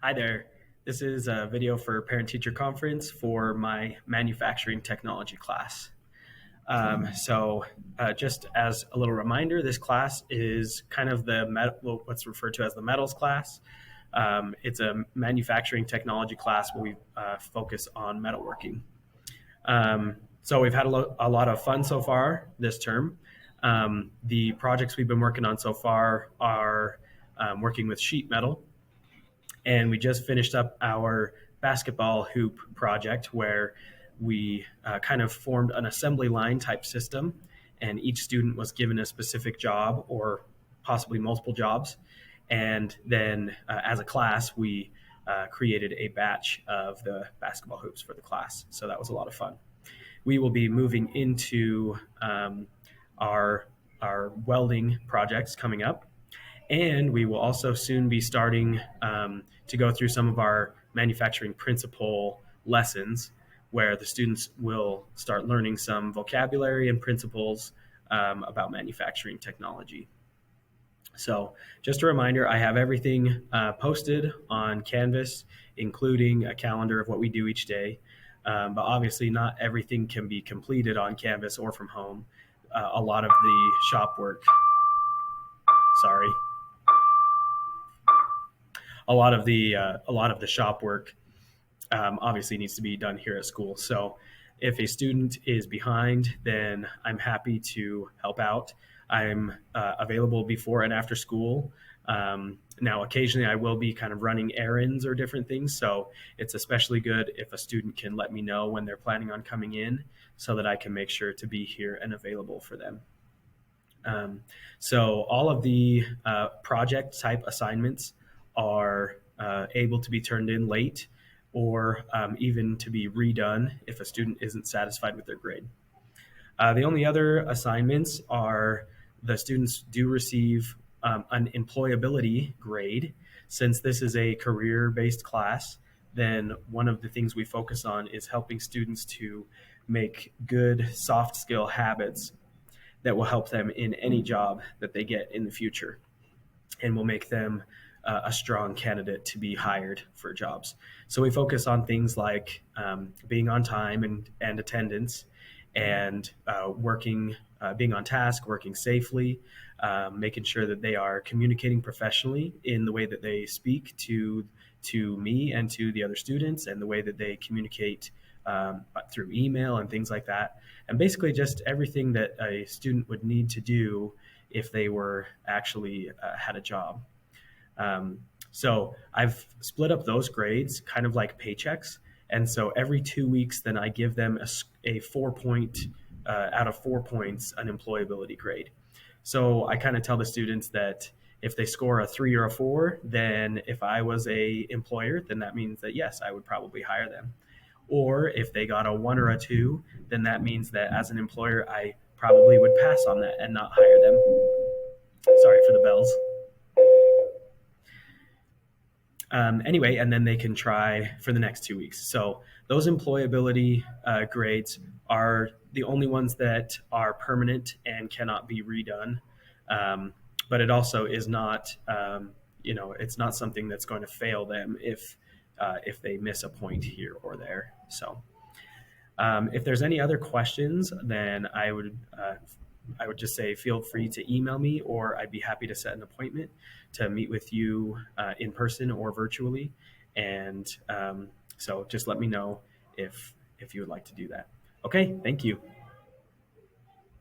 Hi there. This is a video for parent-teacher conference for my manufacturing technology class. Just as a little reminder, this class is kind of what's referred to as the metals class. It's a manufacturing technology class where we focus on metalworking. So we've had a lot of fun so far this term. The projects we've been working on so far are working with sheet metal, and we just finished up our basketball hoop project where we kind of formed an assembly line type system, and each student was given a specific job or possibly multiple jobs. And then as a class, we created a batch of the basketball hoops for the class. So that was a lot of fun. We will be moving into our, our welding projects coming up. And we will also soon be starting to go through some of our manufacturing principle lessons where the students will start learning some vocabulary and principles about manufacturing technology. So just a reminder, I have everything posted on Canvas, including a calendar of what we do each day. But obviously not everything can be completed on Canvas or from home. A lot of the shop work, sorry, a lot of the shop work obviously needs to be done here at school. So if a student is behind, then I'm happy to help out. I'm available before and after school. Now, occasionally I will be kind of running errands or different things. So it's especially good if a student can let me know when they're planning on coming in so that I can make sure to be here and available for them. So all of the project type assignments are able to be turned in late or even to be redone if a student isn't satisfied with their grade. The only other assignments are the students do receive an employability grade. Since this is a career-based class, then one of the things we focus on is helping students to make good soft skill habits that will help them in any job that they get in the future and will make them a strong candidate to be hired for jobs. So we focus on things like being on time and attendance, and being on task, working safely, making sure that they are communicating professionally in the way that they speak to me and to the other students, and the way that they communicate through email and things like that. And basically just everything that a student would need to do if they were actually had a job. So I've split up those grades kind of like paychecks. And so every 2 weeks, then I give them a 4 point out of 4 points, an employability grade. So I kind of tell the students that if they score a 3 or a 4, then if I was a employer, then that means that yes, I would probably hire them. Or if they got a 1 or a 2, then that means that as an employer, I probably would pass on that and not hire them. Sorry for the bells. Anyway, and then they can try for the next 2 weeks. So those employability grades are the only ones that are permanent and cannot be redone. But it also is not, it's not something that's going to fail them if they miss a point here or there. So if there's any other questions, then I would just say feel free to email me, or I'd be happy to set an appointment to meet with you in person or virtually. And so just let me know if you would like to do that. Okay, thank you.